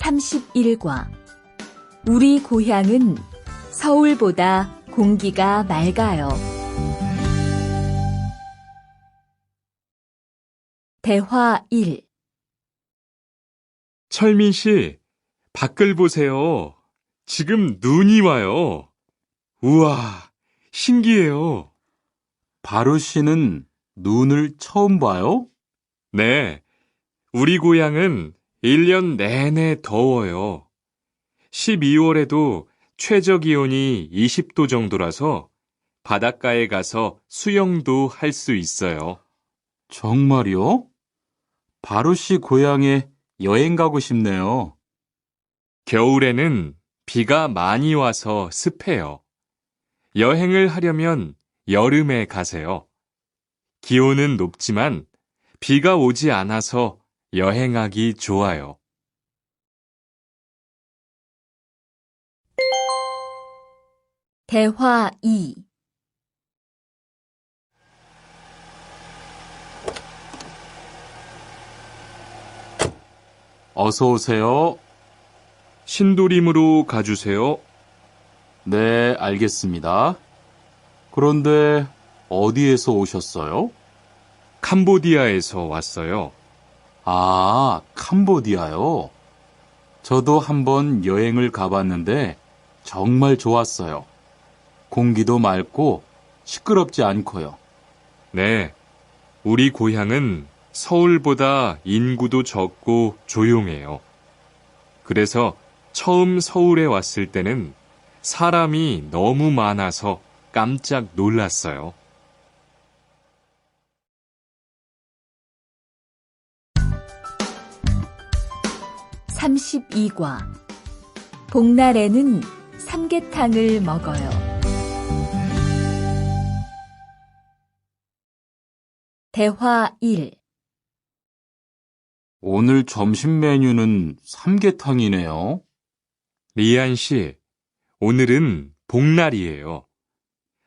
31과 우리 고향은 서울보다 공기가 맑아요. 대화 1. 철민 씨, 밖을 보세요. 지금 눈이 와요. 우와, 신기해요. 바로 씨는 눈을 처음 봐요? 네, 우리 고향은 1년 내내 더워요. 12월에도 최저 기온이 20도 정도라서 바닷가에 가서 수영도 할 수 있어요. 정말요? 바로 씨 고향에 여행 가고 싶네요. 겨울에는 비가 많이 와서 습해요. 여행을 하려면 여름에 가세요. 기온은 높지만 비가 오지 않아서 여행하기 좋아요. 대화 2. 어서 오세요. 신도림으로 가주세요. 네, 알겠습니다. 그런데 어디에서 오셨어요? 캄보디아에서 왔어요. 아, 캄보디아요. 저도 한번 여행을 가봤는데 정말 좋았어요. 공기도 맑고 시끄럽지 않고요. 네, 우리 고향은 서울보다 인구도 적고 조용해요. 그래서 처음 서울에 왔을 때는 사람이 너무 많아서 깜짝 놀랐어요. (32과) 복날에는 삼계탕을 먹어요. 대화 1. 오늘 점심 메뉴는 삼계탕이네요. 리안 씨, 오늘은 복날이에요.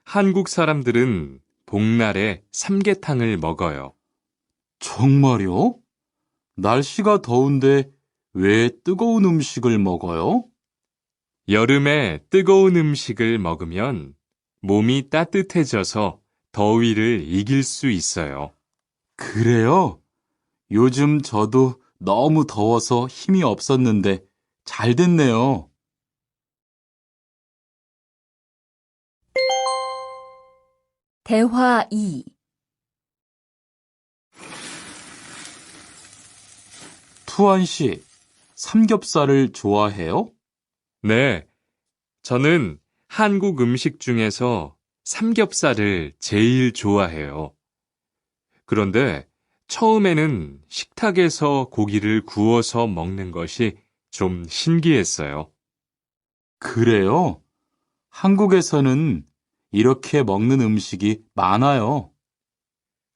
한국 사람들은 복날에 삼계탕을 먹어요. 정말요? 날씨가 더운데 왜 뜨거운 음식을 먹어요? 여름에 뜨거운 음식을 먹으면 몸이 따뜻해져서 더위를 이길 수 있어요. 그래요? 요즘 저도 너무 더워서 힘이 없었는데 잘 됐네요. 대화 2. 투안 씨, 삼겹살을 좋아해요? 네, 저는 한국 음식 중에서 삼겹살을 제일 좋아해요. 그런데 처음에는 식탁에서 고기를 구워서 먹는 것이 좀 신기했어요. 그래요? 한국에서는 이렇게 먹는 음식이 많아요.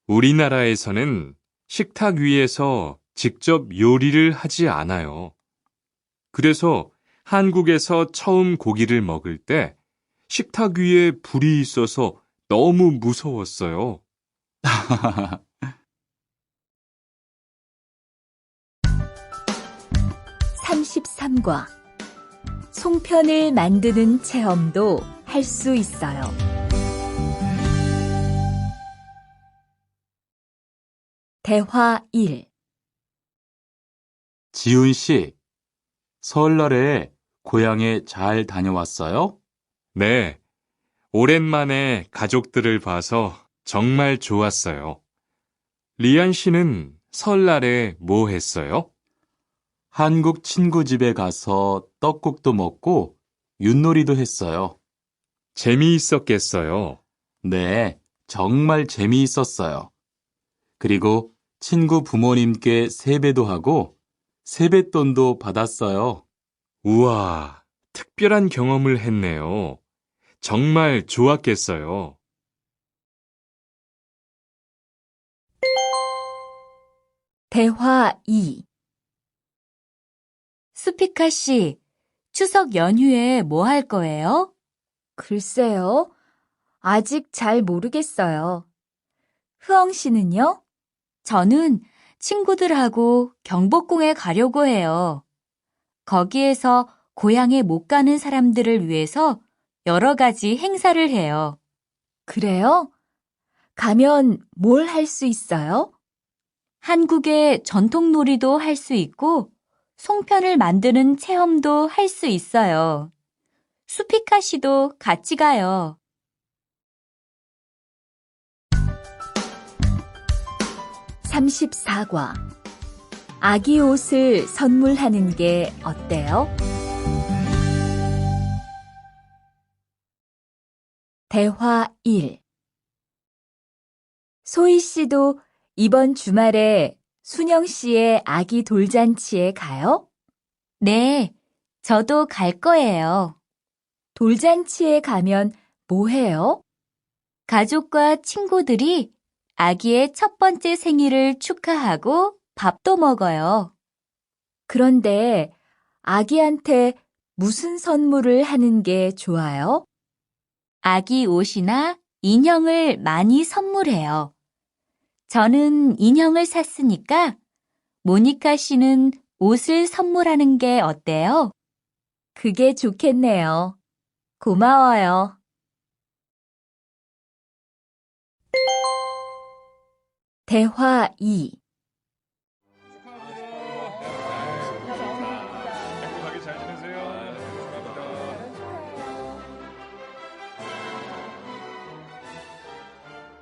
우리나라에서는 식탁 위에서 직접 요리를 하지 않아요. 그래서 한국에서 처음 고기를 먹을 때 식탁 위에 불이 있어서 너무 무서웠어요. 33과 송편을 만드는 체험도 할 수 있어요. 대화 1. 지훈 씨, 설날에 고향에 잘 다녀왔어요? 네, 오랜만에 가족들을 봐서 정말 좋았어요. 리안 씨는 설날에 뭐 했어요? 한국 친구 집에 가서 떡국도 먹고 윷놀이도 했어요. 재미있었겠어요. 네, 정말 재미있었어요. 그리고 친구 부모님께 세배도 하고 세뱃돈도 받았어요. 우와, 특별한 경험을 했네요. 정말 좋았겠어요. 대화 2. 수피카 씨, 추석 연휴에 뭐 할 거예요? 글쎄요. 아직 잘 모르겠어요. 흐엉 씨는요? 저는 친구들하고 경복궁에 가려고 해요. 거기에서 고향에 못 가는 사람들을 위해서 여러 가지 행사를 해요. 그래요? 가면 뭘 할 수 있어요? 한국의 전통 놀이도 할 수 있고, 송편을 만드는 체험도 할 수 있어요. 수피카 씨도 같이 가요. 34과 아기 옷을 선물하는 게 어때요? 대화 1. 소희 씨도 이번 주말에 순영 씨의 아기 돌잔치에 가요? 네, 저도 갈 거예요. 돌잔치에 가면 뭐 해요? 가족과 친구들이 아기의 첫 번째 생일을 축하하고 밥도 먹어요. 그런데 아기한테 무슨 선물을 하는 게 좋아요? 아기 옷이나 인형을 많이 선물해요. 저는 인형을 샀으니까 모니카 씨는 옷을 선물하는 게 어때요? 그게 좋겠네요. 고마워요. 대화 2. 행복하게 잘 지내세요.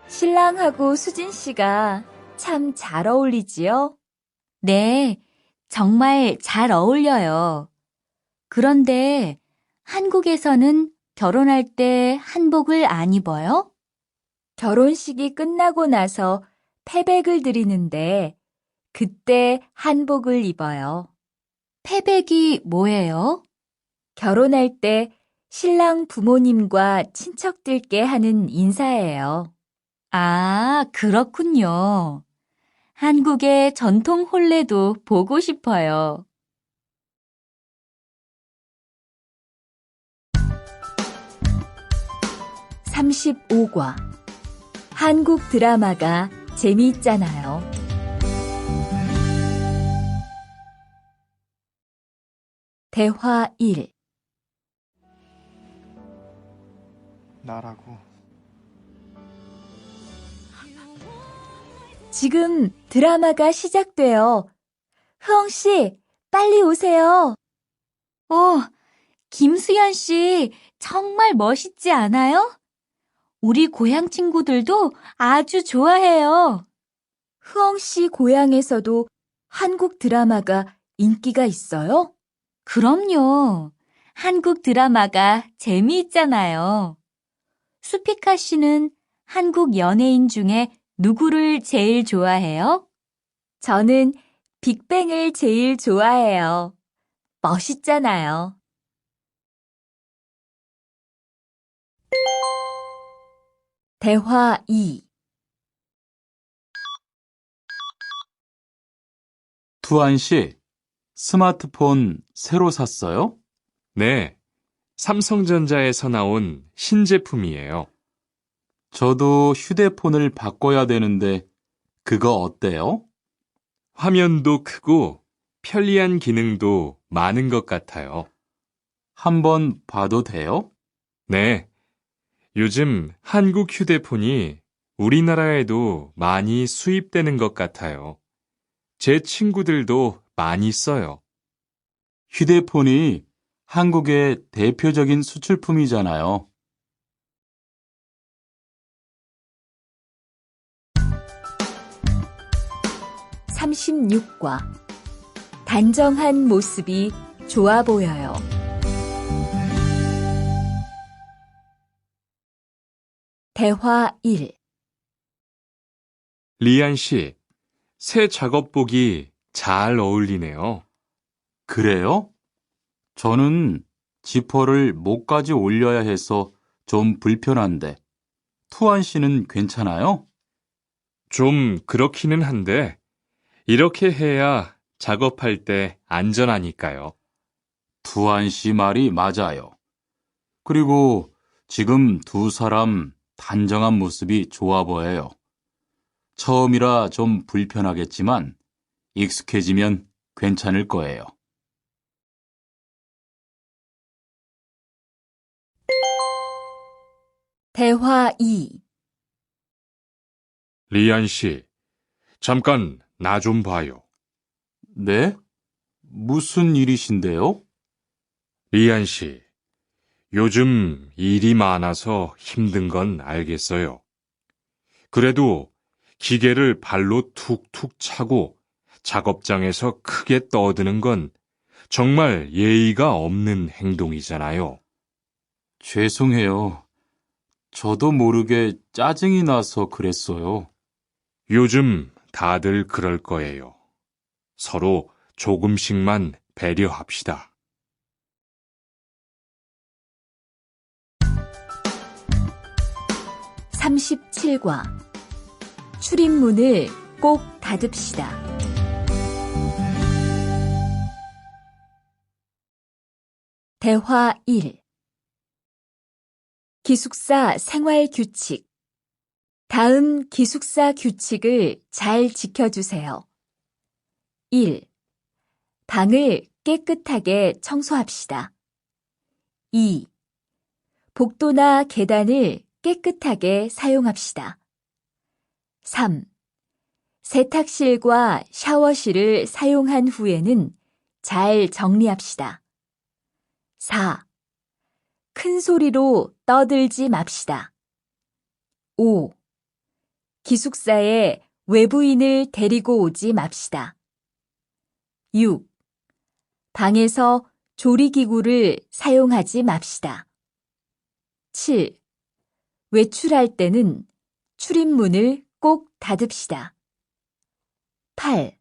신랑하고 수진 씨가 참 잘 어울리지요? 네, 정말 잘 어울려요. 그런데 한국에서는 결혼할 때 한복을 안 입어요? 결혼식이 끝나고 나서 패백을 드리는데 그때 한복을 입어요. 패백이 뭐예요? 결혼할 때 신랑 부모님과 친척들께 하는 인사예요. 아, 그렇군요. 한국의 전통 혼례도 보고 싶어요. 35과 한국 드라마가 재미있잖아요. 대화 1. 나라고. 지금 드라마가 시작돼요. 흐엉 씨, 빨리 오세요. 김수현 씨, 정말 멋있지 않아요? 우리 고향 친구들도 아주 좋아해요. 흐엉 씨 고향에서도 한국 드라마가 인기가 있어요? 그럼요. 한국 드라마가 재미있잖아요. 수피카 씨는 한국 연예인 중에 누구를 제일 좋아해요? 저는 빅뱅을 제일 좋아해요. 멋있잖아요. 대화 2. 투안 씨, 스마트폰 새로 샀어요? 네, 삼성전자에서 나온 신제품이에요. 저도 휴대폰을 바꿔야 되는데 그거 어때요? 화면도 크고 편리한 기능도 많은 것 같아요. 한번 봐도 돼요? 네, 요즘 한국 휴대폰이 우리나라에도 많이 수입되는 것 같아요. 제 친구들도 많이 써요. 휴대폰이 한국의 대표적인 수출품이잖아요. 36과 단정한 모습이 좋아 보여요. 대화 1. 리안 씨, 새 작업복이 잘 어울리네요. 그래요? 저는 지퍼를 목까지 올려야 해서 좀 불편한데, 투안 씨는 괜찮아요? 좀 그렇기는 한데, 이렇게 해야 작업할 때 안전하니까요. 투안 씨 말이 맞아요. 그리고 지금 두 사람 단정한 모습이 좋아 보여요. 처음이라 좀 불편하겠지만 익숙해지면 괜찮을 거예요. 대화 2. 리안 씨, 잠깐 나 좀 봐요. 네? 무슨 일이신데요? 리안 씨, 요즘 일이 많아서 힘든 건 알겠어요. 그래도 기계를 발로 툭툭 차고 작업장에서 크게 떠드는 건 정말 예의가 없는 행동이잖아요. 죄송해요. 저도 모르게 짜증이 나서 그랬어요. 요즘 다들 그럴 거예요. 서로 조금씩만 배려합시다. 37과 출입문을 꼭 닫읍시다. 대화 1. 기숙사 생활 규칙. 다음 기숙사 규칙을 잘 지켜주세요. 1. 방을 깨끗하게 청소합시다. 2. 복도나 계단을 깨끗하게 사용합시다. 3. 세탁실과 샤워실을 사용한 후에는 잘 정리합시다. 4. 큰 소리로 떠들지 맙시다. 5. 기숙사에 외부인을 데리고 오지 맙시다. 6. 방에서 조리기구를 사용하지 맙시다. 7. 외출할 때는 출입문을 꼭 닫읍시다. 8.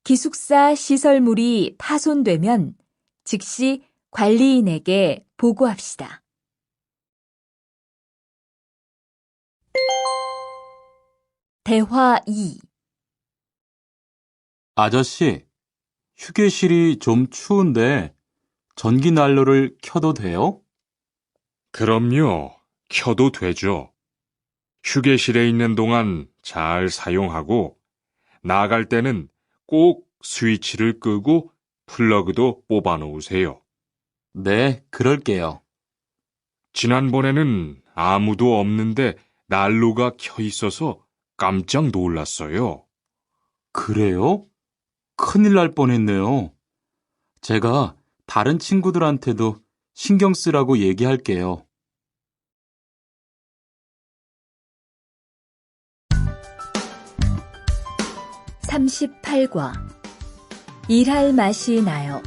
기숙사 시설물이 파손되면 즉시 관리인에게 보고합시다. 대화 2. 아저씨, 휴게실이 좀 추운데 전기 난로를 켜도 돼요? 그럼요, 켜도 되죠. 휴게실에 있는 동안 잘 사용하고, 나갈 때는 꼭 스위치를 끄고 플러그도 뽑아 놓으세요. 네, 그럴게요. 지난번에는 아무도 없는데 난로가 켜 있어서 깜짝 놀랐어요. 그래요? 큰일 날 뻔했네요. 제가 다른 친구들한테도 신경 쓰라고 얘기할게요. 38과 일할 맛이 나요.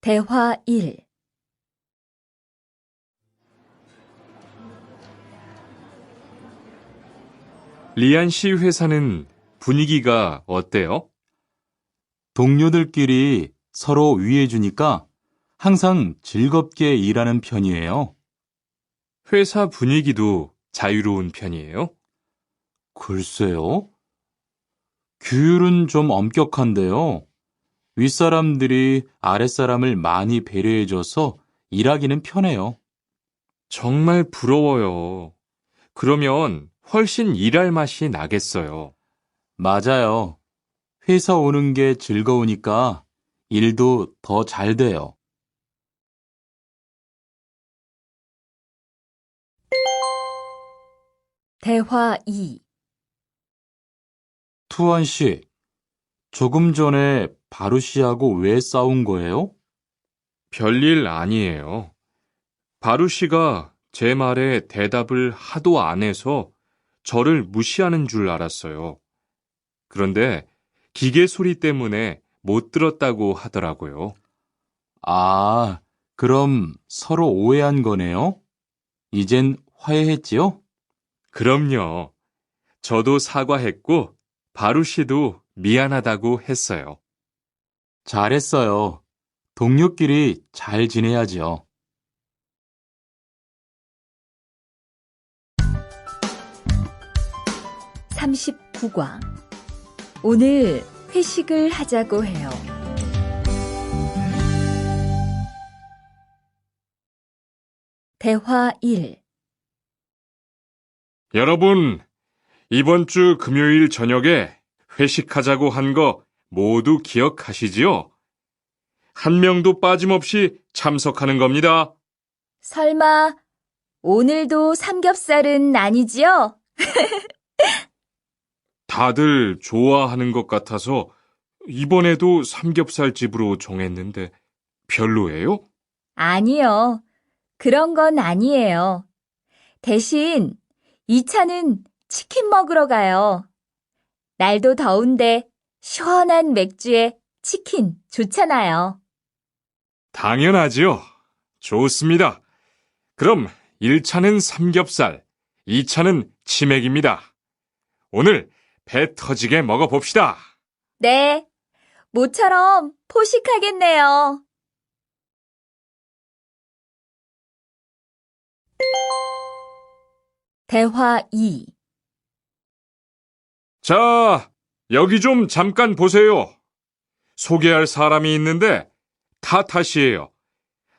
대화 1. 리안 씨 회사는 분위기가 어때요? 동료들끼리 서로 위해주니까 항상 즐겁게 일하는 편이에요. 회사 분위기도 자유로운 편이에요? 글쎄요. 규율은 좀 엄격한데요. 윗사람들이 아랫사람을 많이 배려해줘서 일하기는 편해요. 정말 부러워요. 그러면 훨씬 일할 맛이 나겠어요. 맞아요. 회사 오는 게 즐거우니까 일도 더 잘 돼요. 대화 2. 투안 씨, 조금 전에 바루 씨하고 왜 싸운 거예요? 별일 아니에요. 바루 씨가 제 말에 대답을 하도 안 해서 저를 무시하는 줄 알았어요. 그런데 기계 소리 때문에 못 들었다고 하더라고요. 아, 그럼 서로 오해한 거네요? 이젠 화해했지요? 그럼요. 저도 사과했고 바루 씨도 미안하다고 했어요. 잘했어요. 동료끼리 잘 지내야죠. 39과 오늘 회식을 하자고 해요. 대화 1. 여러분, 이번 주 금요일 저녁에 회식하자고 한 거 모두 기억하시지요? 한 명도 빠짐없이 참석하는 겁니다. 설마 오늘도 삼겹살은 아니지요? 다들 좋아하는 것 같아서 이번에도 삼겹살 집으로 정했는데 별로예요? 아니요. 그런 건 아니에요. 대신 2차는 치킨 먹으러 가요. 날도 더운데 시원한 맥주에 치킨 좋잖아요. 당연하지요. 좋습니다. 그럼 1차는 삼겹살, 2차는 치맥입니다. 오늘 배 터지게 먹어봅시다. 네, 모처럼 포식하겠네요. 대화 2. 자, 여기 좀 잠깐 보세요. 소개할 사람이 있는데 타타 씨예요.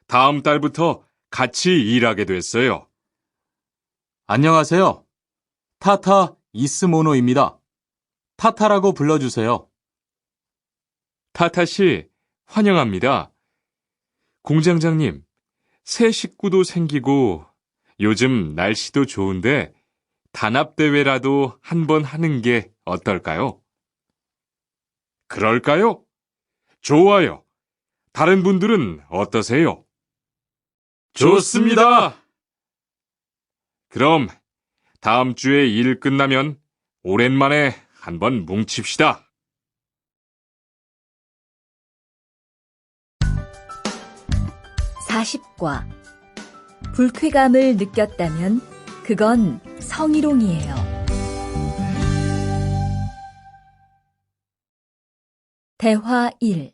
다음 달부터 같이 일하게 됐어요. 안녕하세요. 타타 이스모노입니다. 타타라고 불러주세요. 타타 씨, 환영합니다. 공장장님, 새 식구도 생기고 요즘 날씨도 좋은데 단합대회라도 한번 하는 게 어떨까요? 그럴까요? 좋아요. 다른 분들은 어떠세요? 좋습니다. 그럼 다음 주에 일 끝나면 오랜만에 한번 뭉칩시다. (40과) 불쾌감을 느꼈다면 그건 성희롱이에요. 대화 1.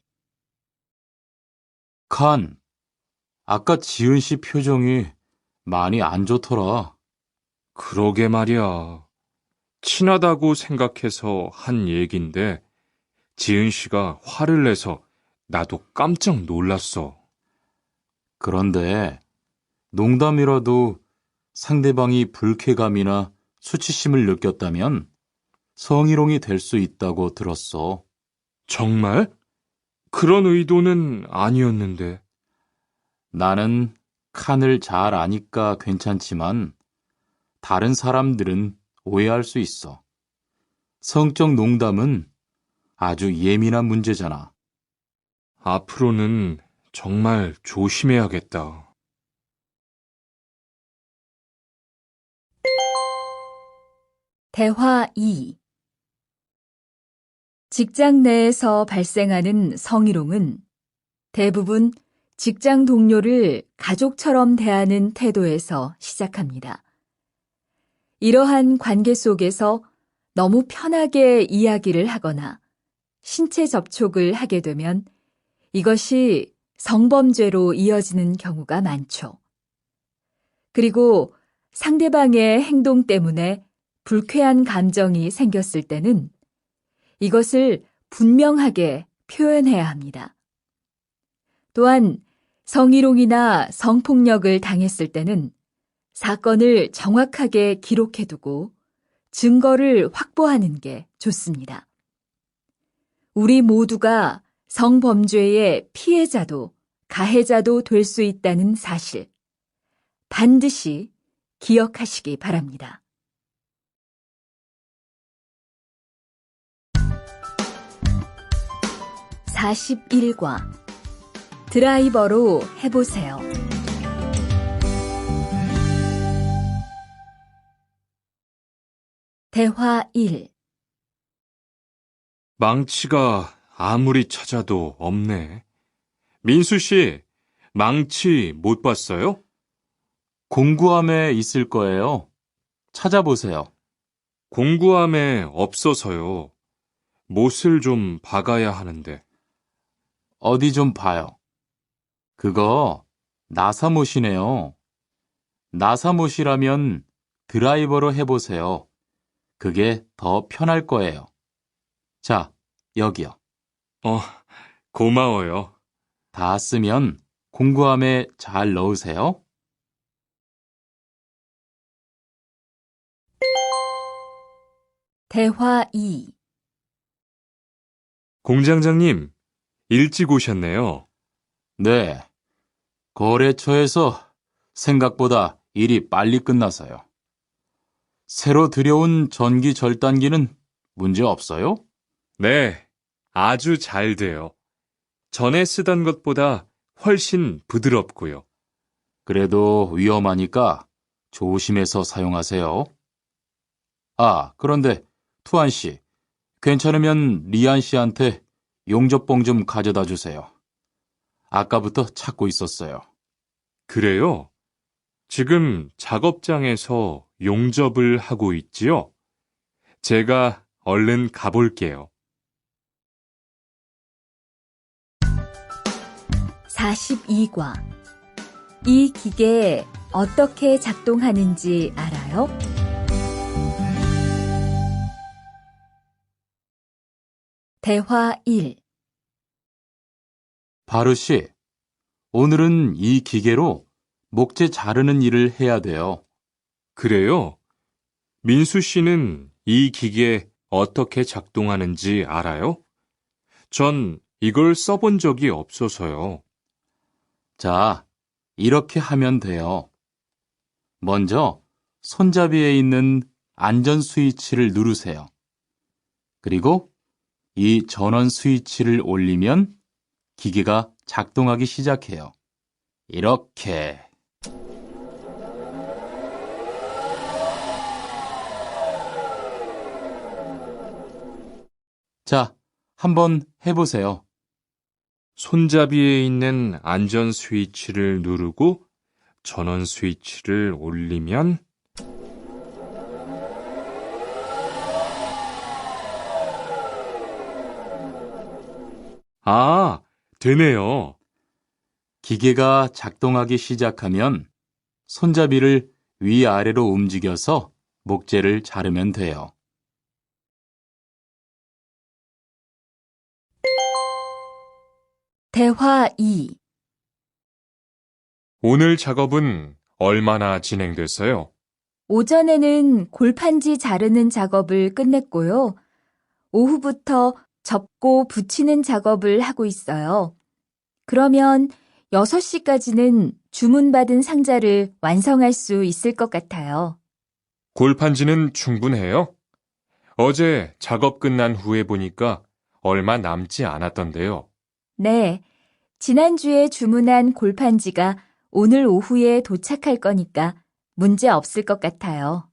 칸, 아까 지은 씨 표정이 많이 안 좋더라. 그러게 말이야. 친하다고 생각해서 한 얘긴데 지은 씨가 화를 내서 나도 깜짝 놀랐어. 그런데 농담이라도 상대방이 불쾌감이나 수치심을 느꼈다면 성희롱이 될 수 있다고 들었어. 정말? 그런 의도는 아니었는데. 나는 칸을 잘 아니까 괜찮지만 다른 사람들은 오해할 수 있어. 성적 농담은 아주 예민한 문제잖아. 앞으로는 정말 조심해야겠다. 대화 2. 직장 내에서 발생하는 성희롱은 대부분 직장 동료를 가족처럼 대하는 태도에서 시작합니다. 이러한 관계 속에서 너무 편하게 이야기를 하거나 신체 접촉을 하게 되면 이것이 성범죄로 이어지는 경우가 많죠. 그리고 상대방의 행동 때문에 불쾌한 감정이 생겼을 때는 이것을 분명하게 표현해야 합니다. 또한 성희롱이나 성폭력을 당했을 때는 사건을 정확하게 기록해두고 증거를 확보하는 게 좋습니다. 우리 모두가 성범죄의 피해자도 가해자도 될 수 있다는 사실, 반드시 기억하시기 바랍니다. 41과 드라이버로 해보세요. 대화 1. 망치가 아무리 찾아도 없네. 민수 씨, 망치 못 봤어요? 공구함에 있을 거예요. 찾아보세요. 공구함에 없어서요. 못을 좀 박아야 하는데. 어디 좀 봐요. 그거 나사못이네요. 나사못이라면 드라이버로 해보세요. 그게 더 편할 거예요. 자, 여기요. 고마워요. 다 쓰면 공구함에 잘 넣으세요. 대화 2. 공장장님, 일찍 오셨네요. 네, 거래처에서 생각보다 일이 빨리 끝나서요. 새로 들여온 전기 절단기는 문제 없어요? 네, 아주 잘 돼요. 전에 쓰던 것보다 훨씬 부드럽고요. 그래도 위험하니까 조심해서 사용하세요. 아, 그런데 투안 씨, 괜찮으면 리안 씨한테 용접봉 좀 가져다 주세요. 아까부터 찾고 있었어요. 그래요? 지금 작업장에서 용접을 하고 있지요? 제가 얼른 가볼게요. 42과. 이 기계 어떻게 작동하는지 알아요? 대화 1. 바르 씨, 오늘은 이 기계로 목재 자르는 일을 해야 돼요. 그래요? 민수 씨는 이 기계 어떻게 작동하는지 알아요? 전 이걸 써본 적이 없어서요. 자, 이렇게 하면 돼요. 먼저 손잡이에 있는 안전 스위치를 누르세요. 그리고 이 전원 스위치를 올리면 기계가 작동하기 시작해요. 이렇게. 자, 한번 해보세요. 손잡이에 있는 안전 스위치를 누르고 전원 스위치를 올리면 아, 되네요. 기계가 작동하기 시작하면 손잡이를 위아래로 움직여서 목재를 자르면 돼요. 대화 2. 오늘 작업은 얼마나 진행됐어요? 오전에는 골판지 자르는 작업을 끝냈고요. 오후부터 접고 붙이는 작업을 하고 있어요. 그러면 6시까지는 주문받은 상자를 완성할 수 있을 것 같아요. 골판지는 충분해요? 어제 작업 끝난 후에 보니까 얼마 남지 않았던데요. 네, 지난주에 주문한 골판지가 오늘 오후에 도착할 거니까 문제 없을 것 같아요.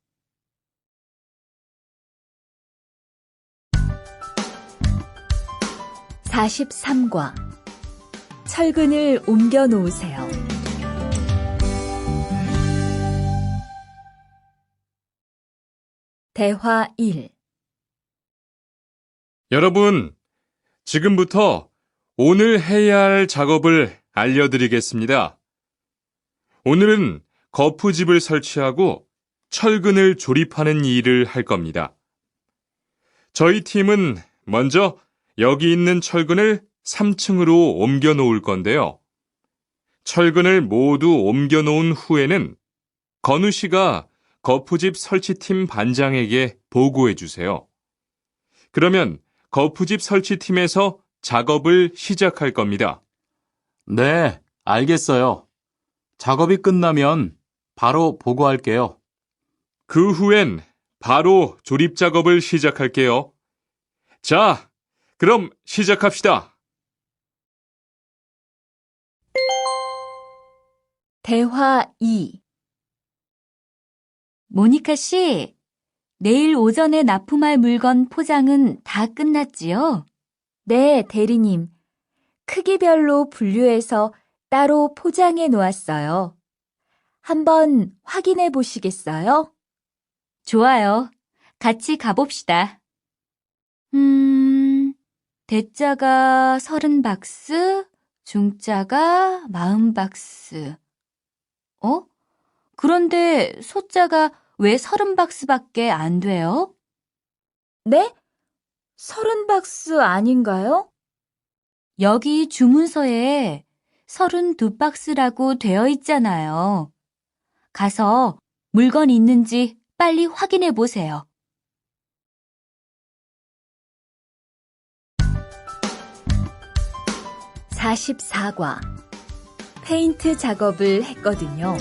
43과. 철근을 옮겨 놓으세요. 대화 1. 여러분, 지금부터 오늘 해야 할 작업을 알려드리겠습니다. 오늘은 거푸집을 설치하고 철근을 조립하는 일을 할 겁니다. 저희 팀은 먼저 여기 있는 철근을 3층으로 옮겨 놓을 건데요. 철근을 모두 옮겨 놓은 후에는 건우 씨가 거푸집 설치팀 반장에게 보고해 주세요. 그러면 거푸집 설치팀에서 작업을 시작할 겁니다. 네, 알겠어요. 작업이 끝나면 바로 보고할게요. 그 후엔 바로 조립 작업을 시작할게요. 자, 그럼 시작합시다. 대화 2. 모니카 씨, 내일 오전에 납품할 물건 포장은 다 끝났지요? 네, 대리님. 크기별로 분류해서 따로 포장해 놓았어요. 한번 확인해 보시겠어요? 좋아요. 같이 가봅시다. 대자가 30박스, 중자가 40박스. 그런데 소자가 왜 30박스밖에 안 돼요? 네? 30박스 아닌가요? 여기 주문서에 32박스라고 되어 있잖아요. 가서 물건 있는지 빨리 확인해 보세요. 44과. 페인트 작업을 했거든요.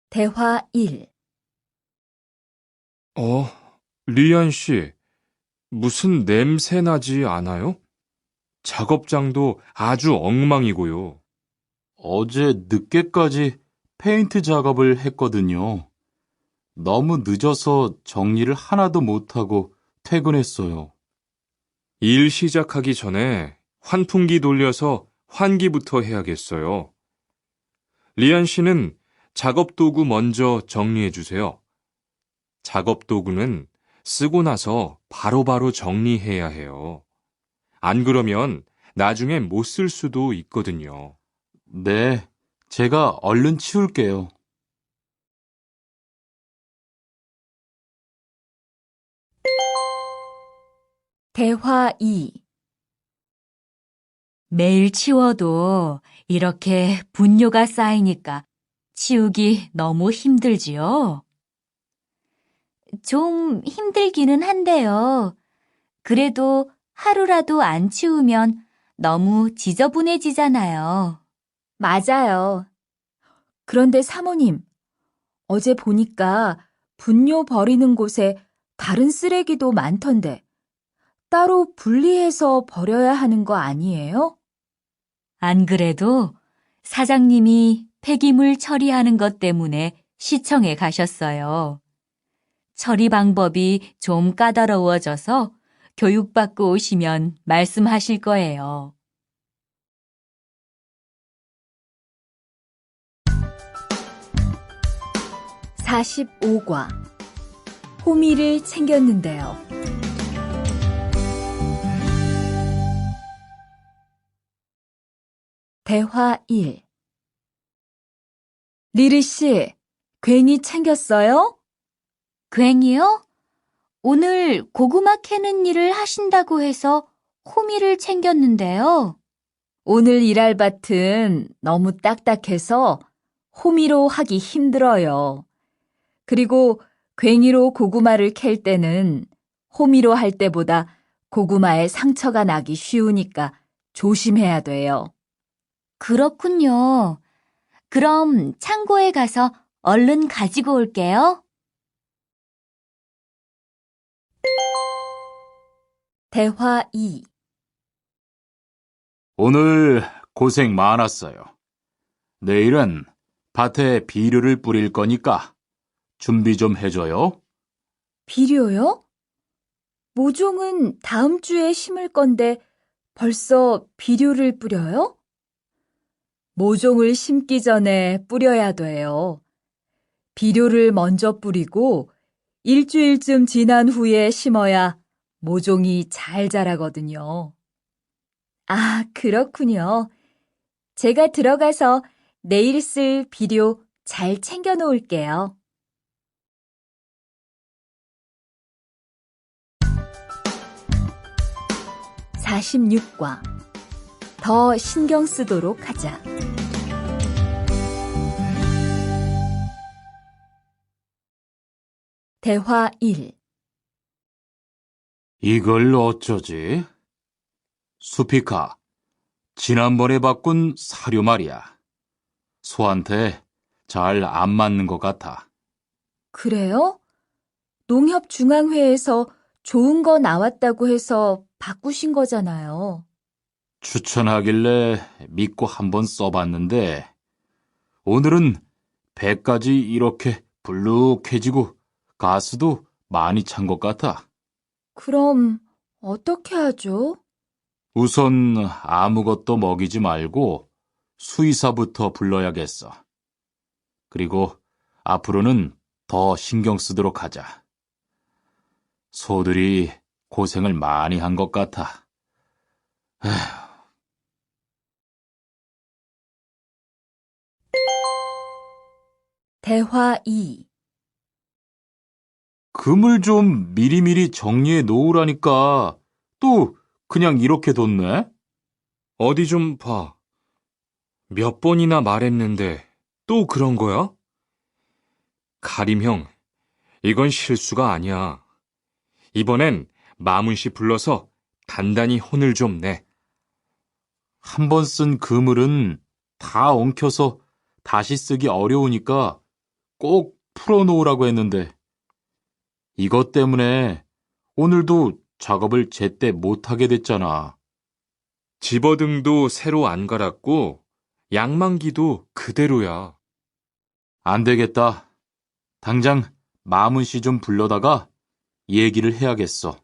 대화 1. 리안 씨, 무슨 냄새 나지 않아요? 작업장도 아주 엉망이고요. 어제 늦게까지 페인트 작업을 했거든요. 너무 늦어서 정리를 하나도 못하고 퇴근했어요. 일 시작하기 전에 환풍기 돌려서 환기부터 해야겠어요. 리안 씨는 작업 도구 먼저 정리해 주세요. 작업 도구는 쓰고 나서 바로바로 정리해야 해요. 안 그러면 나중에 못 쓸 수도 있거든요. 네, 제가 얼른 치울게요. 대화 2. 매일 치워도 이렇게 분뇨가 쌓이니까 치우기 너무 힘들지요? 좀 힘들기는 한데요. 그래도 하루라도 안 치우면 너무 지저분해지잖아요. 맞아요. 그런데 사모님, 어제 보니까 분뇨 버리는 곳에 다른 쓰레기도 많던데 따로 분리해서 버려야 하는 거 아니에요? 안 그래도 사장님이 폐기물 처리하는 것 때문에 시청에 가셨어요. 처리 방법이 좀 까다로워져서 교육받고 오시면 말씀하실 거예요. (45과) 호미를 챙겼는데요. 대화 1. 리리 씨, 괭이 챙겼어요? 괭이요? 오늘 고구마 캐는 일을 하신다고 해서 호미를 챙겼는데요. 오늘 일할 밭은 너무 딱딱해서 호미로 하기 힘들어요. 그리고 괭이로 고구마를 캘 때는 호미로 할 때보다 고구마에 상처가 나기 쉬우니까 조심해야 돼요. 그렇군요. 그럼 창고에 가서 얼른 가지고 올게요. 대화 2. 오늘 고생 많았어요. 내일은 밭에 비료를 뿌릴 거니까 준비 좀 해줘요. 비료요? 모종은 다음 주에 심을 건데 벌써 비료를 뿌려요? 모종을 심기 전에 뿌려야 돼요. 비료를 먼저 뿌리고 일주일쯤 지난 후에 심어야 모종이 잘 자라거든요. 아, 그렇군요. 제가 들어가서 내일 쓸 비료 잘 챙겨 놓을게요. (46과) 더 신경 쓰도록 하자. 대화 1. 이걸 어쩌지? 수피카, 지난번에 바꾼 사료 말이야. 소한테 잘 안 맞는 것 같아. 그래요? 농협중앙회에서 좋은 거 나왔다고 해서 바꾸신 거잖아요. 추천하길래 믿고 한번 써봤는데 오늘은 배까지 이렇게 불룩해지고 가스도 많이 찬 것 같아. 그럼 어떻게 하죠? 우선 아무것도 먹이지 말고 수의사부터 불러야겠어. 그리고 앞으로는 더 신경 쓰도록 하자. 소들이 고생을 많이 한 것 같아. 에휴. 대화 2. 금을 좀 미리미리 정리해 놓으라니까 또 그냥 이렇게 뒀네? 어디 좀 봐. 몇 번이나 말했는데 또 그런 거야? 가림 형, 이건 실수가 아니야. 이번엔 마문 씨 불러서 단단히 혼을 좀 내. 한 번 쓴 그물은 다 엉켜서 다시 쓰기 어려우니까 꼭 풀어놓으라고 했는데 이것 때문에 오늘도 작업을 제때 못하게 됐잖아. 집어등도 새로 안 갈았고 양만기도 그대로야. 안 되겠다. 당장 마문 씨 좀 불러다가 얘기를 해야겠어.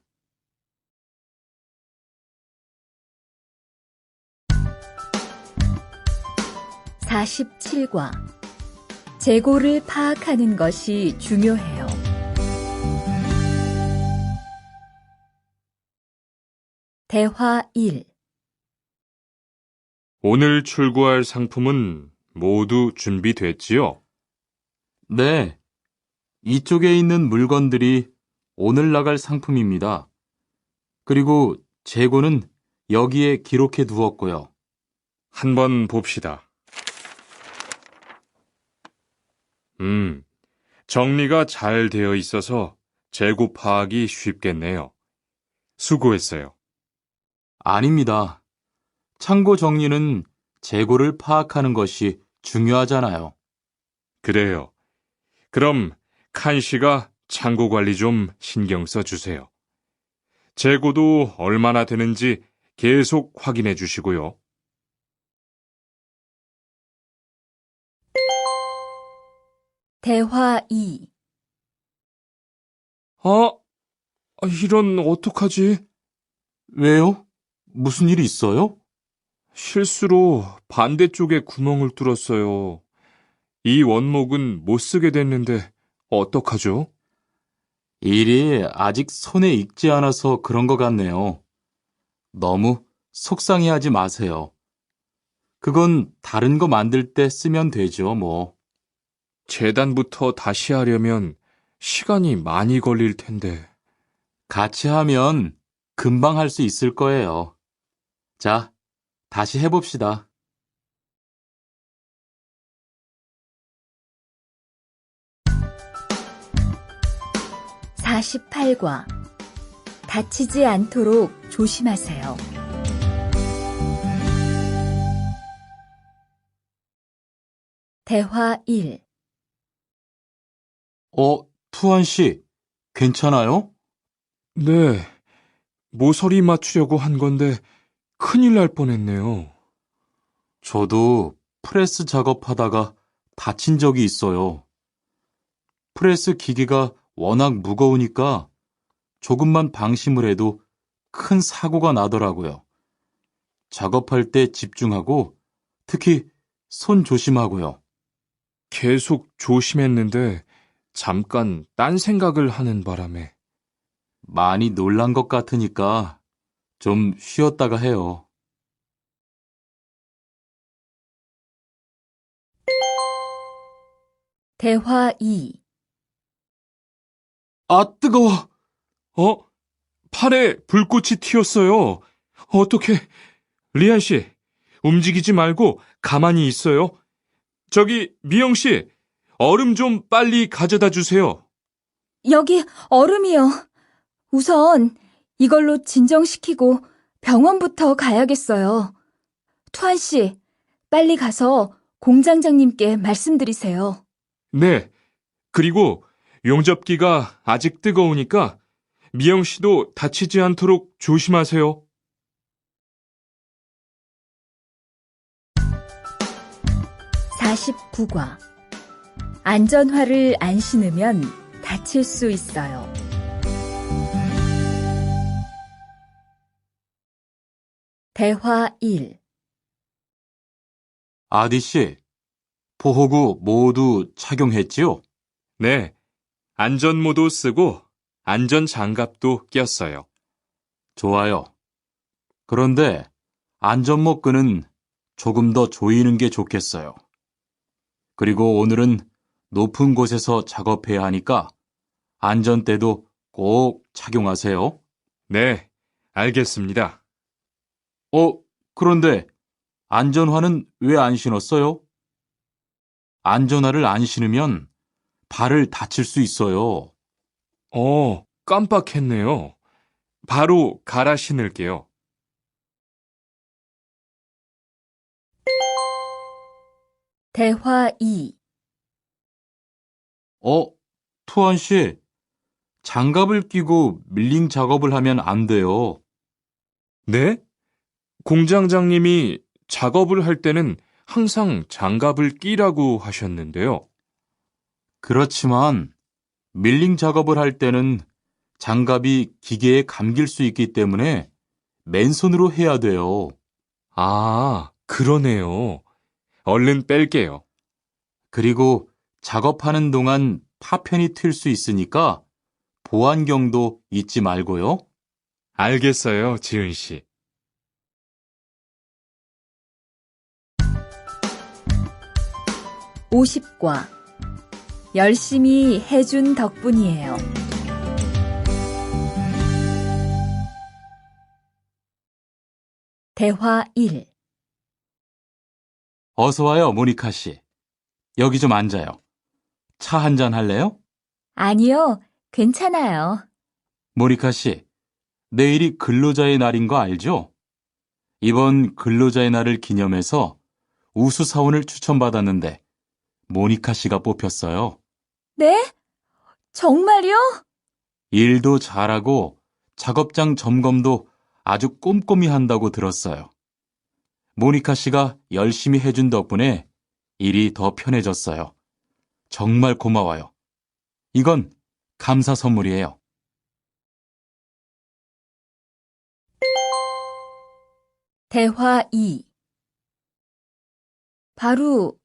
(47과) 재고를 파악하는 것이 중요해요. 대화 1. 오늘 출고할 상품은 모두 준비됐지요? 네, 이쪽에 있는 물건들이 오늘 나갈 상품입니다. 그리고 재고는 여기에 기록해 두었고요. 한번 봅시다. 정리가 잘 되어 있어서 재고 파악이 쉽겠네요. 수고했어요. 아닙니다. 창고 정리는 재고를 파악하는 것이 중요하잖아요. 그래요. 그럼 칸 씨가 창고 관리 좀 신경 써 주세요. 재고도 얼마나 되는지 계속 확인해 주시고요. 대화 2. 이런 어떡하지? 왜요? 무슨 일이 있어요? 실수로 반대쪽에 구멍을 뚫었어요. 이 원목은 못 쓰게 됐는데 어떡하죠? 일이 아직 손에 익지 않아서 그런 것 같네요. 너무 속상해하지 마세요. 그건 다른 거 만들 때 쓰면 되죠, 뭐. 재단부터 다시 하려면 시간이 많이 걸릴 텐데. 같이 하면 금방 할 수 있을 거예요. 자, 다시 해봅시다. (48과) 다치지 않도록 조심하세요. 대화 1. 투한 씨, 괜찮아요? 네, 모서리 맞추려고 한 건데 큰일 날 뻔했네요. 저도 프레스 작업하다가 다친 적이 있어요. 프레스 기계가 워낙 무거우니까 조금만 방심을 해도 큰 사고가 나더라고요. 작업할 때 집중하고 특히 손 조심하고요. 계속 조심했는데 잠깐 딴 생각을 하는 바람에. 많이 놀란 것 같으니까 좀 쉬었다가 해요. 대화 2. 뜨거워! 팔에 불꽃이 튀었어요. 어떻게, 리안 씨, 움직이지 말고 가만히 있어요. 저기, 미영 씨, 얼음 좀 빨리 가져다 주세요. 여기 얼음이요. 우선 이걸로 진정시키고 병원부터 가야겠어요. 투한 씨, 빨리 가서 공장장님께 말씀드리세요. 네, 그리고 용접기가 아직 뜨거우니까 미영 씨도 다치지 않도록 조심하세요. (49과) 안전화를 안 신으면 다칠 수 있어요. 대화 1. 아디 씨, 보호구 모두 착용했지요? 네, 안전모도 쓰고 안전장갑도 꼈어요. 좋아요. 그런데 안전모 끈은 조금 더 조이는 게 좋겠어요. 그리고 오늘은 높은 곳에서 작업해야 하니까 안전대도 꼭 착용하세요. 네, 알겠습니다. 그런데 안전화는 왜 안 신었어요? 안전화를 안 신으면 발을 다칠 수 있어요. 깜빡했네요. 바로 갈아 신을게요. 대화 2. 투원 씨, 장갑을 끼고 밀링 작업을 하면 안 돼요. 네? 공장장님이 작업을 할 때는 항상 장갑을 끼라고 하셨는데요. 그렇지만 밀링 작업을 할 때는 장갑이 기계에 감길 수 있기 때문에 맨손으로 해야 돼요. 아, 그러네요. 얼른 뺄게요. 그리고 작업하는 동안 파편이 튈 수 있으니까 보안경도 잊지 말고요. 알겠어요, 지은 씨. 50과 열심히 해준 덕분이에요. 대화 1. 어서 와요, 모니카 씨. 여기 좀 앉아요. 차 한 잔 할래요? 아니요, 괜찮아요. 모니카 씨, 내일이 근로자의 날인 거 알죠? 이번 근로자의 날을 기념해서 우수 사원을 추천받았는데 모니카 씨가 뽑혔어요. 네? 정말요? 일도 잘하고 작업장 점검도 아주 꼼꼼히 한다고 들었어요. 모니카 씨가 열심히 해준 덕분에 일이 더 편해졌어요. 정말 고마워요. 이건 감사 선물이에요. 대화 2. 바로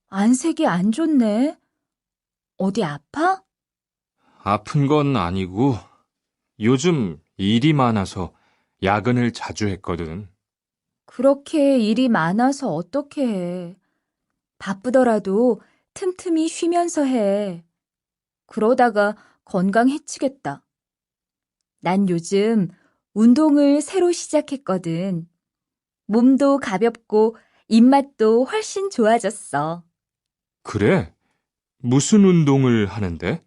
안색이 안 좋네. 어디 아파? 아픈 건 아니고 요즘 일이 많아서 야근을 자주 했거든. 그렇게 일이 많아서 어떻게 해. 바쁘더라도 틈틈이 쉬면서 해. 그러다가 건강 해치겠다. 난 요즘 운동을 새로 시작했거든. 몸도 가볍고 입맛도 훨씬 좋아졌어. 그래? 무슨 운동을 하는데?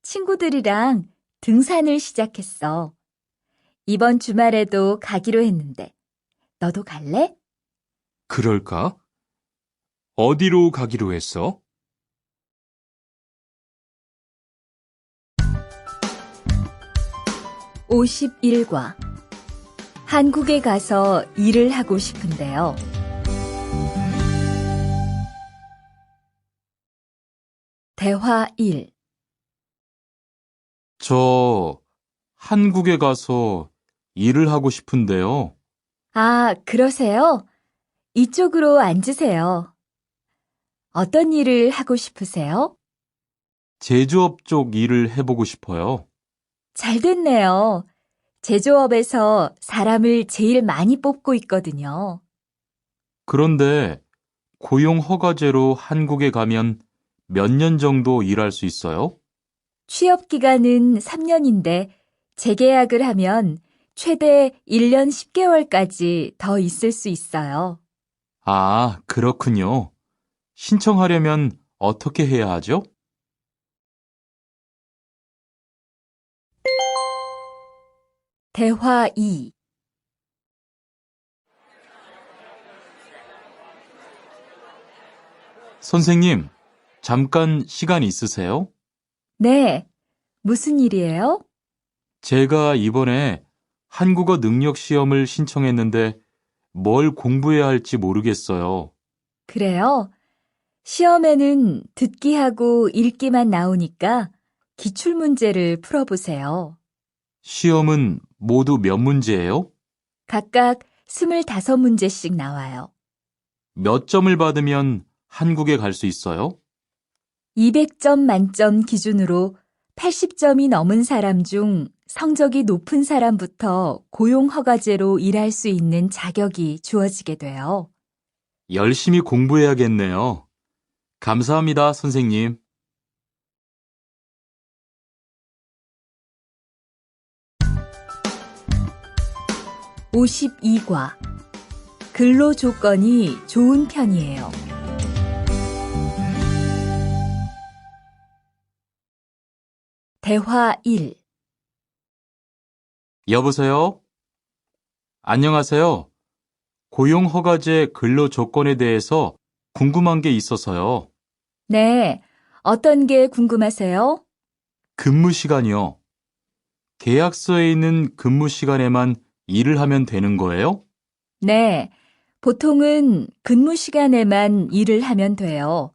친구들이랑 등산을 시작했어. 이번 주말에도 가기로 했는데, 너도 갈래? 그럴까? 어디로 가기로 했어? 51과 한국에 가서 일을 하고 싶은데요. 대화 1. 저 한국에 가서 일을 하고 싶은데요. 아, 그러세요? 이쪽으로 앉으세요. 어떤 일을 하고 싶으세요? 제조업 쪽 일을 해보고 싶어요. 잘 됐네요. 제조업에서 사람을 제일 많이 뽑고 있거든요. 그런데 고용 허가제로 한국에 가면 몇 년 정도 일할 수 있어요? 취업 기간은 3년인데 재계약을 하면 최대 1년 10개월까지 더 있을 수 있어요. 아, 그렇군요. 신청하려면 어떻게 해야 하죠? 대화 2. 선생님, 잠깐 시간 있으세요? 네, 무슨 일이에요? 제가 이번에 한국어 능력 시험을 신청했는데 뭘 공부해야 할지 모르겠어요. 그래요? 시험에는 듣기하고 읽기만 나오니까 기출문제를 풀어보세요. 시험은 모두 몇 문제예요? 각각 25문제씩 나와요. 몇 점을 받으면 한국에 갈 수 있어요? 200점 만점 기준으로 80점이 넘은 사람 중 성적이 높은 사람부터 고용허가제로 일할 수 있는 자격이 주어지게 돼요. 열심히 공부해야겠네요. 감사합니다, 선생님. 52과 근로 조건이 좋은 편이에요. 대화 1. 여보세요? 안녕하세요. 고용허가제 근로 조건에 대해서 궁금한 게 있어서요. 네, 어떤 게 궁금하세요? 근무 시간이요. 계약서에 있는 근무 시간에만 일을 하면 되는 거예요? 네, 보통은 근무 시간에만 일을 하면 돼요.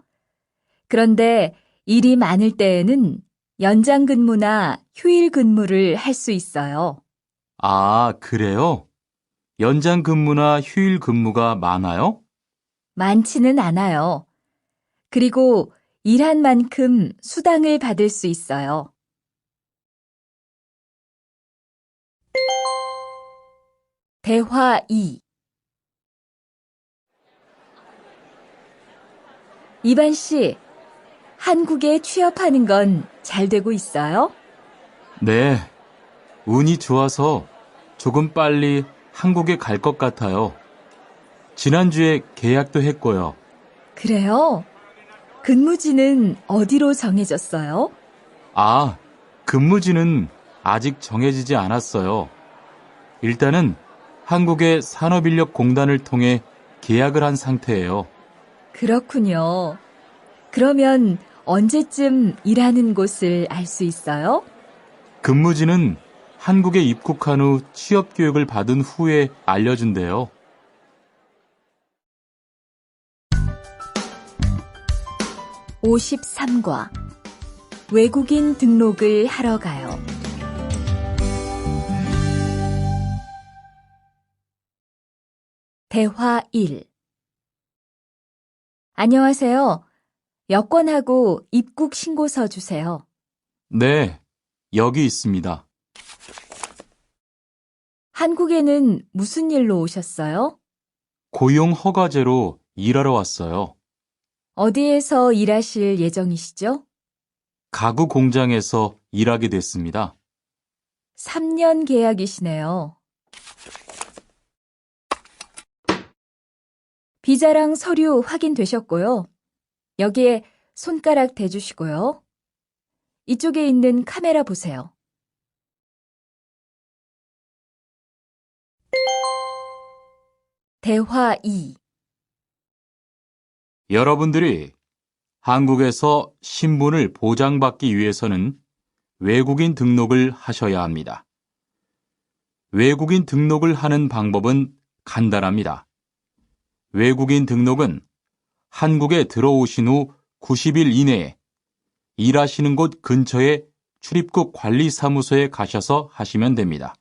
그런데 일이 많을 때에는 연장 근무나 휴일 근무를 할 수 있어요. 아, 그래요? 연장 근무나 휴일 근무가 많아요? 많지는 않아요. 그리고 일한 만큼 수당을 받을 수 있어요. 대화 2. 이반 씨, 한국에 취업하는 건 잘 되고 있어요? 네, 운이 좋아서 조금 빨리 한국에 갈 것 같아요. 지난주에 계약도 했고요. 그래요? 근무지는 어디로 정해졌어요? 아, 근무지는 아직 정해지지 않았어요. 일단은 한국의 산업인력공단을 통해 계약을 한 상태예요. 그렇군요. 그러면 언제쯤 일하는 곳을 알 수 있어요? 근무지는 한국에 입국한 후 취업 교육을 받은 후에 알려준대요. 53과 외국인 등록을 하러 가요. 대화 1. 안녕하세요. 여권하고 입국 신고서 주세요. 네, 여기 있습니다. 한국에는 무슨 일로 오셨어요? 고용 허가제로 일하러 왔어요. 어디에서 일하실 예정이시죠? 가구 공장에서 일하게 됐습니다. 3년 계약이시네요. 비자랑 서류 확인되셨고요. 여기에 손가락 대주시고요. 이쪽에 있는 카메라 보세요. 대화 2. 여러분들이 한국에서 신분을 보장받기 위해서는 외국인 등록을 하셔야 합니다. 외국인 등록을 하는 방법은 간단합니다. 외국인 등록은 한국에 들어오신 후 90일 이내에 일하시는 곳 근처의 출입국 관리사무소에 가셔서 하시면 됩니다.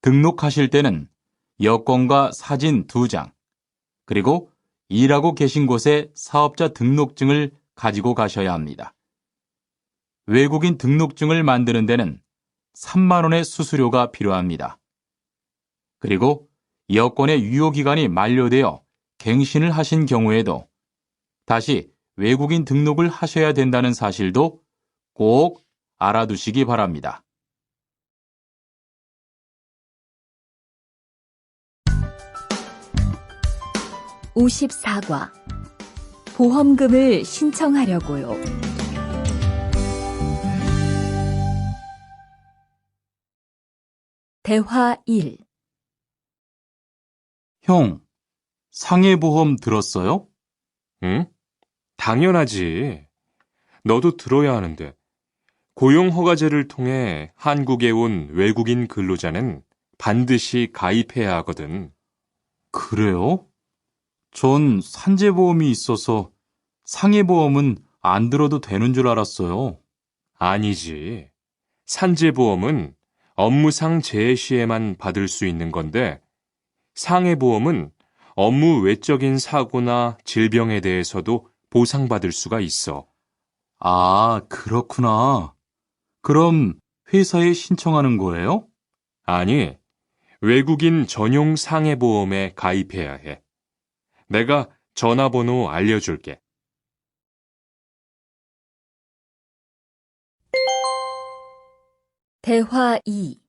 등록하실 때는 여권과 사진 2장, 그리고 일하고 계신 곳의 사업자 등록증을 가지고 가셔야 합니다. 외국인 등록증을 만드는 데는 3만 원의 수수료가 필요합니다. 그리고 여권의 유효기간이 만료되어 갱신을 하신 경우에도 다시 외국인 등록을 하셔야 된다는 사실도 꼭 알아두시기 바랍니다. (54과) 보험금을 신청하려고요. 대화 1. 형, 상해보험 들었어요? 응? 당연하지. 너도 들어야 하는데. 고용허가제를 통해 한국에 온 외국인 근로자는 반드시 가입해야 하거든. 그래요? 전 산재보험이 있어서 상해보험은 안 들어도 되는 줄 알았어요. 아니지. 산재보험은 업무상 재해 시에만 받을 수 있는 건데, 상해보험은 업무 외적인 사고나 질병에 대해서도 보상받을 수가 있어. 아, 그렇구나. 그럼 회사에 신청하는 거예요? 아니, 외국인 전용 상해보험에 가입해야 해. 내가 전화번호 알려줄게. 대화 2.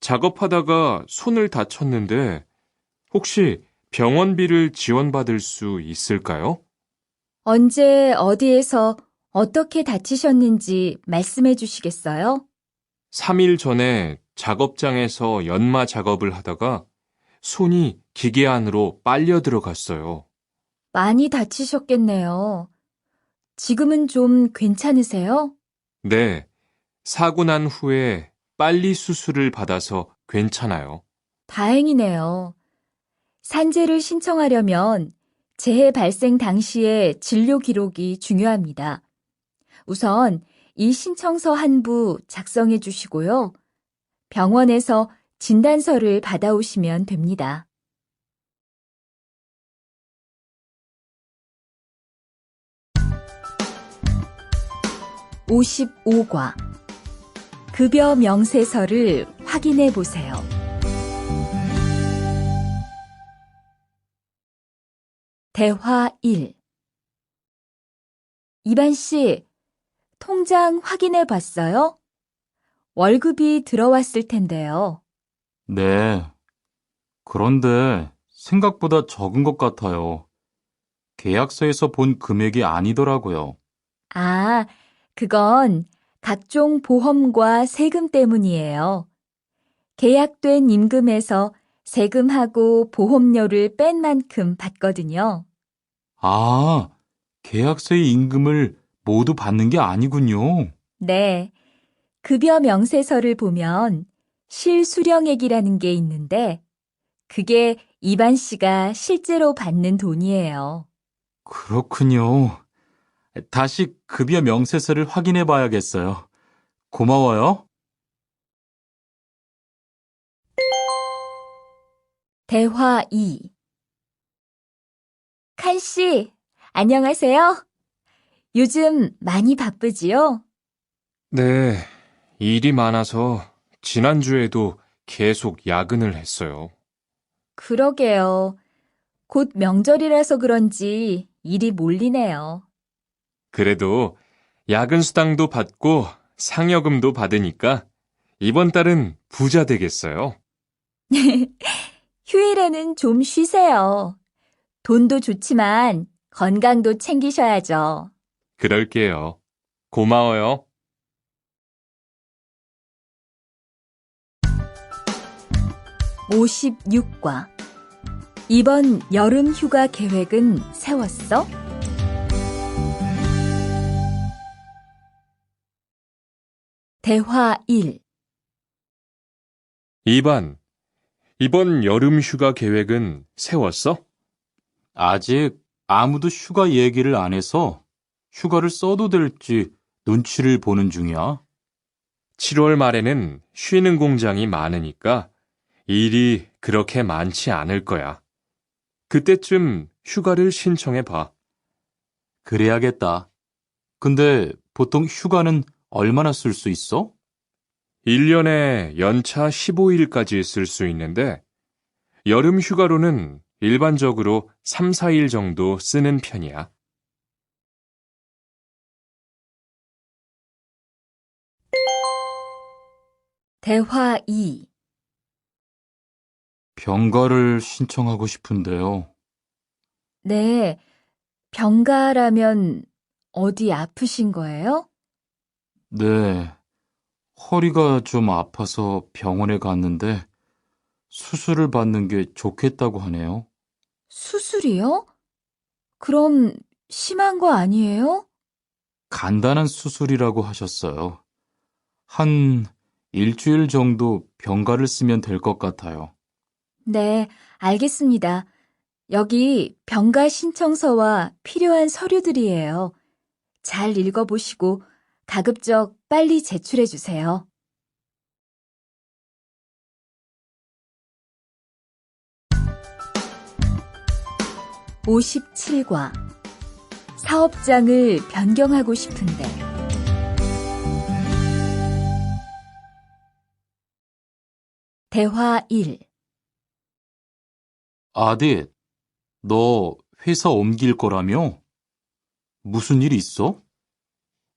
작업하다가 손을 다쳤는데 혹시 병원비를 지원받을 수 있을까요? 언제 어디에서 어떻게 다치셨는지 말씀해 주시겠어요? 3일 전에 작업장에서 연마 작업을 하다가 손이 기계 안으로 빨려 들어갔어요. 많이 다치셨겠네요. 지금은 좀 괜찮으세요? 네, 사고 난 후에 빨리 수술을 받아서 괜찮아요. 다행이네요. 산재를 신청하려면 재해 발생 당시의 진료 기록이 중요합니다. 우선 이 신청서 한 부 작성해 주시고요. 병원에서 진단서를 받아오시면 됩니다. 55과 급여 명세서를 확인해 보세요. 대화 1. 이반 씨, 통장 확인해 봤어요? 월급이 들어왔을 텐데요. 네. 그런데 생각보다 적은 것 같아요. 계약서에서 본 금액이 아니더라고요. 아, 그건 각종 보험과 세금 때문이에요. 계약된 임금에서 세금하고 보험료를 뺀 만큼 받거든요. 아, 계약서의 임금을 모두 받는 게 아니군요. 네, 급여 명세서를 보면 실수령액이라는 게 있는데 그게 이반 씨가 실제로 받는 돈이에요. 그렇군요. 다시 급여 명세서를 확인해 봐야겠어요. 고마워요. 대화 2. 칸 씨, 안녕하세요. 요즘 많이 바쁘지요? 네, 일이 많아서 지난주에도 계속 야근을 했어요. 그러게요. 곧 명절이라서 그런지 일이 몰리네요. 그래도 야근 수당도 받고 상여금도 받으니까 이번 달은 부자 되겠어요. 휴일에는 좀 쉬세요. 돈도 좋지만 건강도 챙기셔야죠. 그럴게요. 고마워요. 56과 이번 여름 휴가 계획은 세웠어? 대화 1. 2반, 이번 여름 휴가 계획은 세웠어? 아직 아무도 휴가 얘기를 안 해서 휴가를 써도 될지 눈치를 보는 중이야. 7월 말에는 쉬는 공장이 많으니까 일이 그렇게 많지 않을 거야. 그때쯤 휴가를 신청해 봐. 그래야겠다. 근데 보통 휴가는 얼마나 쓸 수 있어? 1년에 연차 15일까지 쓸 수 있는데 여름 휴가로는 일반적으로 3, 4일 정도 쓰는 편이야. 대화 2. 병가를 신청하고 싶은데요. 네, 병가라면 어디 아프신 거예요? 네, 허리가 좀 아파서 병원에 갔는데 수술을 받는 게 좋겠다고 하네요. 수술이요? 그럼 심한 거 아니에요? 간단한 수술이라고 하셨어요. 한 일주일 정도 병가를 쓰면 될 것 같아요. 네, 알겠습니다. 여기 병가 신청서와 필요한 서류들이에요. 잘 읽어보시고 가급적 빨리 제출해 주세요. 57과 사업장을 변경하고 싶은데 대화 1. 아디, 너 회사 옮길 거라며? 무슨 일 있어?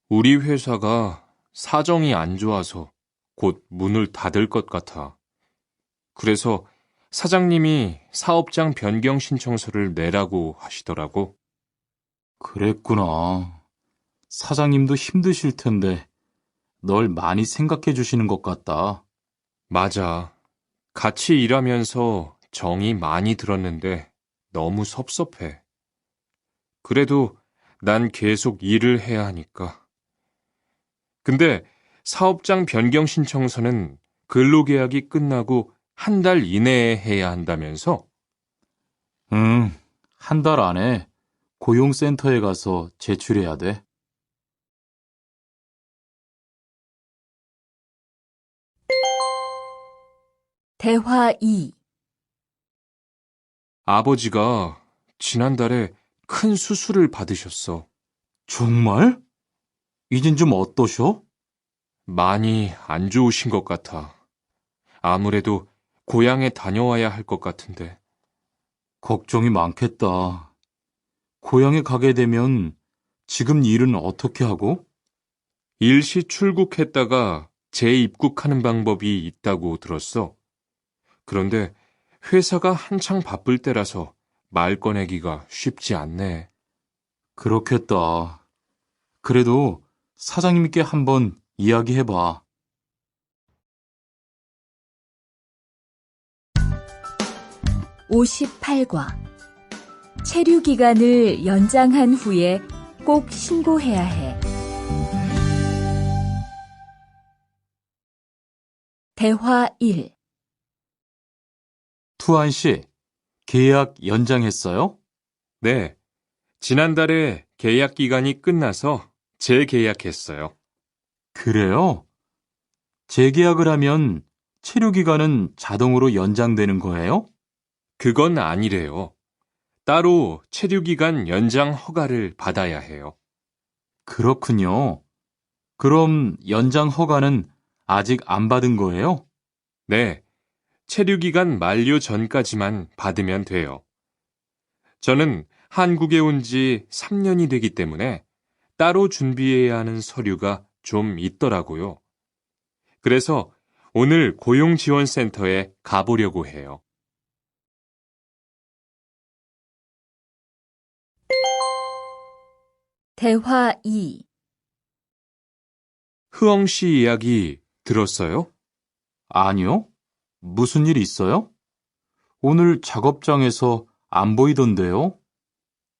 우리 회사가 사정이 안 좋아서 곧 문을 닫을 것 같아. 그래서 사장님이 사업장 변경 신청서를 내라고 하시더라고. 그랬구나. 사장님도 힘드실 텐데 널 많이 생각해 주시는 것 같다. 맞아. 같이 일하면서 정이 많이 들었는데 너무 섭섭해. 그래도 난 계속 일을 해야 하니까. 근데 사업장 변경 신청서는 근로계약이 끝나고 한 달 이내에 해야 한다면서? 응, 한 달 안에 고용센터에 가서 제출해야 돼. 대화 2. 아버지가 지난달에 큰 수술을 받으셨어. 정말? 이젠 좀 어떠셔? 많이 안 좋으신 것 같아. 아무래도 고향에 다녀와야 할 것 같은데. 걱정이 많겠다. 고향에 가게 되면 지금 일은 어떻게 하고? 일시 출국했다가 재입국하는 방법이 있다고 들었어. 그런데 회사가 한창 바쁠 때라서 말 꺼내기가 쉽지 않네. 그렇겠다. 그래도 사장님께 한번 이야기해봐. 58과. 체류 기간을 연장한 후에 꼭 신고해야 해. 대화 1. 투안 씨, 계약 연장했어요? 네, 지난달에 계약 기간이 끝나서 재계약했어요. 그래요? 재계약을 하면 체류 기간은 자동으로 연장되는 거예요? 그건 아니래요. 따로 체류기간 연장 허가를 받아야 해요. 그렇군요. 그럼 연장 허가는 아직 안 받은 거예요? 네, 체류기간 만료 전까지만 받으면 돼요. 저는 한국에 온 지 3년이 되기 때문에 따로 준비해야 하는 서류가 좀 있더라고요. 그래서 오늘 고용지원센터에 가보려고 해요. 대화 2. 흐엉 씨 이야기 들었어요? 아니요. 무슨 일 있어요? 오늘 작업장에서 안 보이던데요?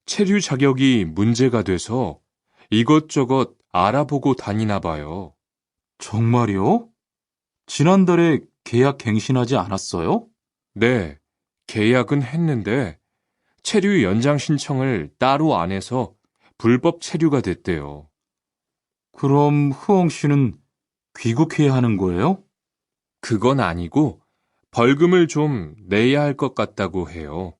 체류 자격이 문제가 돼서 이것저것 알아보고 다니나 봐요. 정말요? 지난달에 계약 갱신하지 않았어요? 네, 계약은 했는데 체류 연장 신청을 따로 안 해서 불법 체류가 됐대요. 그럼 흐엉 씨는 귀국해야 하는 거예요? 그건 아니고 벌금을 좀 내야 할 것 같다고 해요.